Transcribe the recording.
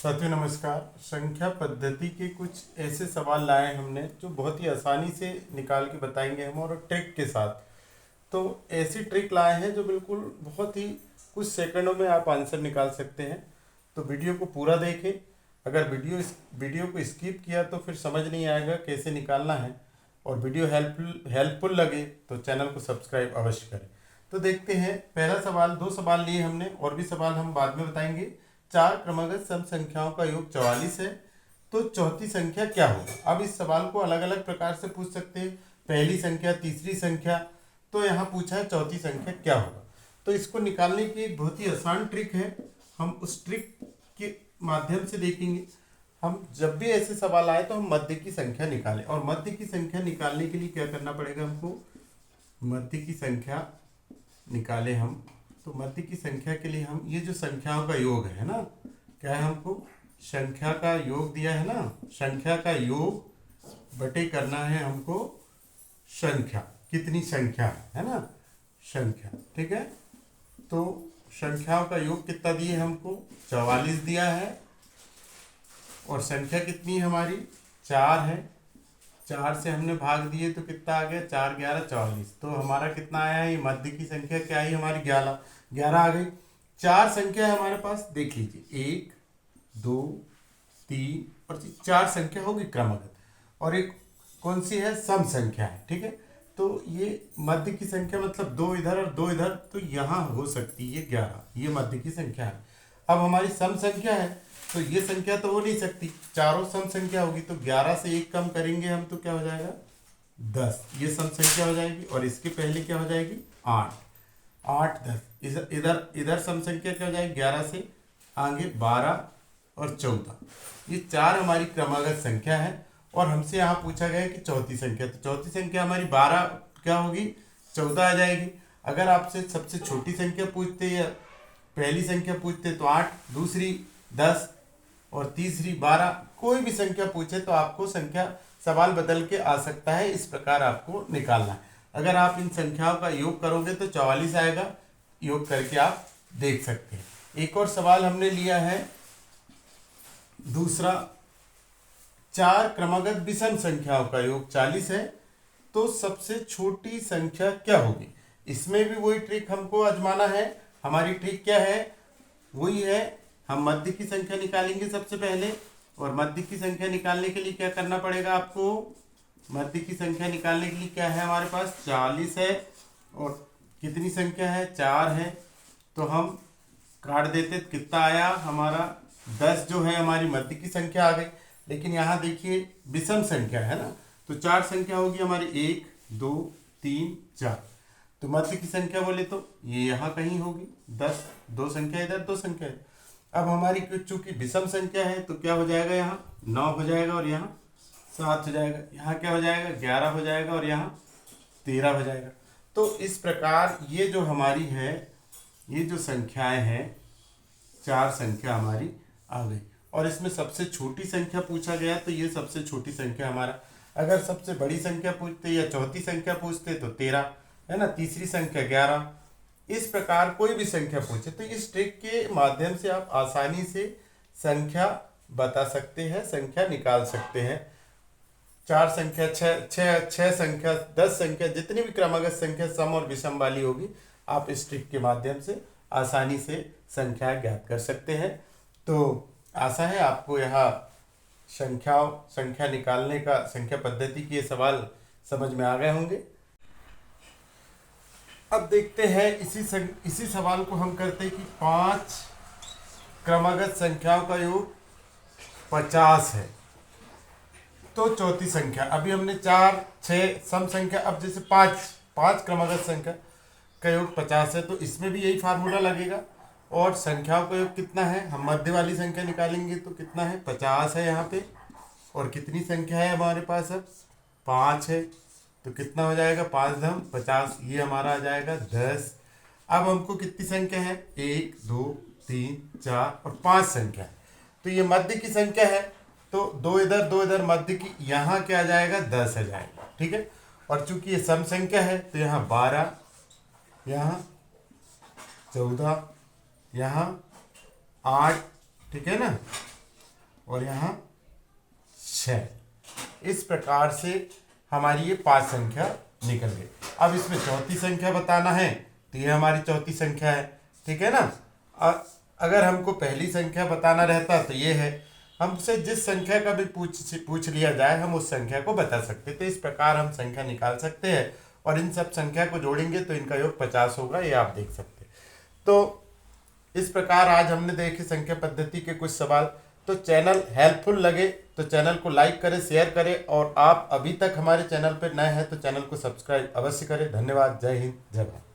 साथियों नमस्कार। संख्या पद्धति के कुछ ऐसे सवाल लाए हमने जो बहुत ही आसानी से निकाल के बताएंगे हम, और ट्रिक के साथ। तो ऐसी ट्रिक लाए हैं जो बिल्कुल बहुत ही कुछ सेकंडों में आप आंसर निकाल सकते हैं। तो वीडियो को पूरा देखें। अगर वीडियो को स्किप किया तो फिर समझ नहीं आएगा कैसे निकालना है, और वीडियो हेल्पफुल लगे तो चैनल को सब्सक्राइब अवश्य करें। तो देखते हैं पहला सवाल। दो सवाल लिए हमने, और भी सवाल हम बाद में बताएंगे। चार क्रमगत सम संख्याओं का योग 44 है, तो चौथी संख्या क्या होगा। अब इस सवाल को अलग अलग प्रकार से पूछ सकते हैं, पहली संख्या, तीसरी संख्या। तो यहाँ पूछा है चौथी संख्या क्या होगा। तो इसको निकालने की एक बहुत ही आसान ट्रिक है, हम उस ट्रिक के माध्यम से देखेंगे। हम जब भी ऐसे सवाल आए तो हम मध्य की संख्या निकालें, और मध्य की संख्या निकालने के लिए क्या करना पड़ेगा हमको, मध्य की संख्या निकालें हम। तो मध्य की संख्या के लिए हम ये जो संख्याओं का योग है ना, क्या है, हमको संख्या का योग दिया है ना, संख्या का योग बटे करना है हमको संख्या, कितनी संख्या है ना, संख्या। ठीक है, तो संख्याओं का योग कितना दिए हमको, 44 दिया है। और संख्या कितनी है हमारी, 4 है। 4 से हमने भाग दिए तो कितना आ गया, 4 11 44। तो हमारा कितना आया है, ये मध्य की संख्या क्या है हमारी, 11 आ गई। चार संख्या है हमारे पास, देख लीजिए, 1 2 3 और 4 संख्या होगी क्रमगत, और एक कौन सी है, सम संख्या है। ठीक है, तो ये मध्य की संख्या मतलब 2 इधर और 2 इधर, तो यहाँ हो सकती है 11, ये मध्य की संख्या है। अब हमारी सम संख्या है, तो ये संख्या तो हो नहीं सकती, चारों सम संख्या होगी, तो 11 से 1 कम करेंगे हम तो क्या हो जाएगा, 10। ये सम संख्या हो जाएगी, और इसके पहले क्या हो जाएगी, 8 8 10। इधर इधर सम संख्या क्या हो जाएगी, 11 से आगे 12 और 14। ये 4 हमारी क्रमागत संख्या है। और हमसे यहाँ पूछा गया है कि चौथी संख्या, तो चौथी संख्या हमारी 12 क्या होगी, 14 आ जाएगी। अगर आपसे सबसे छोटी संख्या पूछते या पहली संख्या पूछते तो 8, दूसरी 10 और तीसरी 12, कोई भी संख्या पूछे तो आपको संख्या सवाल बदल के आ सकता है, इस प्रकार आपको निकालना है। अगर आप इन संख्याओं का योग करोगे तो 44 आएगा, योग करके आप देख सकते हैं। एक और सवाल हमने लिया है दूसरा, 4 क्रमागत विषम संख्याओं का योग 40 है, तो सबसे छोटी संख्या क्या होगी। इसमें भी वही ट्रिक हमको आजमाना है। हमारी ट्रिक क्या है, वही है, हम मध्य की संख्या निकालेंगे सबसे पहले। और मध्य की संख्या निकालने के लिए क्या करना पड़ेगा आपको, मध्य की संख्या निकालने के लिए क्या है हमारे पास, 40 है, और कितनी संख्या है, 4 है। तो हम काट देते तो कितना आया हमारा, 10 जो है हमारी मध्य की संख्या आ गई। लेकिन यहाँ देखिए विषम संख्या है ना, तो 4 संख्या होगी हमारी, 1 2 3 4। तो मध्य की संख्या बोले तो ये यहाँ कहीं होगी, 10, 2 संख्या इधर 2 संख्या इधर। अब हमारी चूंकि विषम संख्या है तो क्या हो जाएगा, यहाँ 9 हो जाएगा, और यहाँ 7 हो जाएगा, यहाँ क्या हो जाएगा, 11 हो जाएगा, और यहाँ 13 हो जाएगा। तो इस प्रकार ये जो हमारी है, ये जो संख्याएं हैं, 4 संख्या हमारी आ गई। और इसमें सबसे छोटी संख्या पूछा गया, तो ये सबसे छोटी संख्या हमारा। अगर सबसे बड़ी संख्या पूछते या चौथी संख्या पूछते तो 13 है ना, तीसरी संख्या 11। इस प्रकार कोई भी संख्या पूछे तो इस ट्रिक के माध्यम से आप आसानी से संख्या बता सकते हैं, संख्या निकाल सकते हैं। 4 संख्या, 6 संख्या, 10 संख्या, जितनी भी क्रमागत संख्या सम और विषम वाली होगी, आप इस ट्रिक के माध्यम से आसानी से संख्या ज्ञात कर सकते हैं। तो आशा है आपको यहाँ संख्या निकालने का, संख्या पद्धति के सवाल समझ में आ गए होंगे। अब देखते हैं इसी सवाल को हम करते हैं कि 5 क्रमागत संख्याओं का योग 50 है, तो चौथी संख्या। अभी हमने 4 6 सम संख्या, अब जैसे 5 क्रमागत संख्या का योग 50 है, तो इसमें भी यही फार्मूला लगेगा। और संख्याओं का योग कितना है, हम मध्य वाली संख्या निकालेंगे तो कितना है, 50 है यहाँ पे। और कितनी संख्या है हमारे पास, अब 5 है, तो कितना हो जाएगा, 5 धम 50, ये हमारा आ जाएगा 10। अब हमको कितनी संख्या है, 1 2 3 4 और 5 संख्या है, तो ये मध्य की संख्या है, तो 2 इधर 2 इधर, मध्य की यहाँ क्या आ जाएगा, 10 आ जाएगा। ठीक है, और चूंकि ये सम संख्या है तो यहाँ 12, यहाँ 14, यहाँ 8, ठीक है ना, और यहाँ 6। इस प्रकार से हमारी ये 5 संख्या निकल गई। अब इसमें चौथी संख्या बताना है, तो ये हमारी चौथी संख्या है, ठीक है ना। अगर हमको पहली संख्या बताना रहता तो ये है। हमसे जिस संख्या का भी पूछ लिया जाए हम उस संख्या को बता सकते। तो इस प्रकार हम संख्या निकाल सकते हैं और इन सब संख्या को जोड़ेंगे तो इनका योग 50 होगा, ये आप देख सकते हैं। तो इस प्रकार आज हमने देखे संख्या पद्धति के कुछ सवाल। तो चैनल हेल्पफुल लगे तो चैनल को लाइक करें, शेयर करें, और आप अभी तक हमारे चैनल पर नए हैं तो चैनल को सब्सक्राइब अवश्य करें। धन्यवाद। जय हिंद, जय भारत।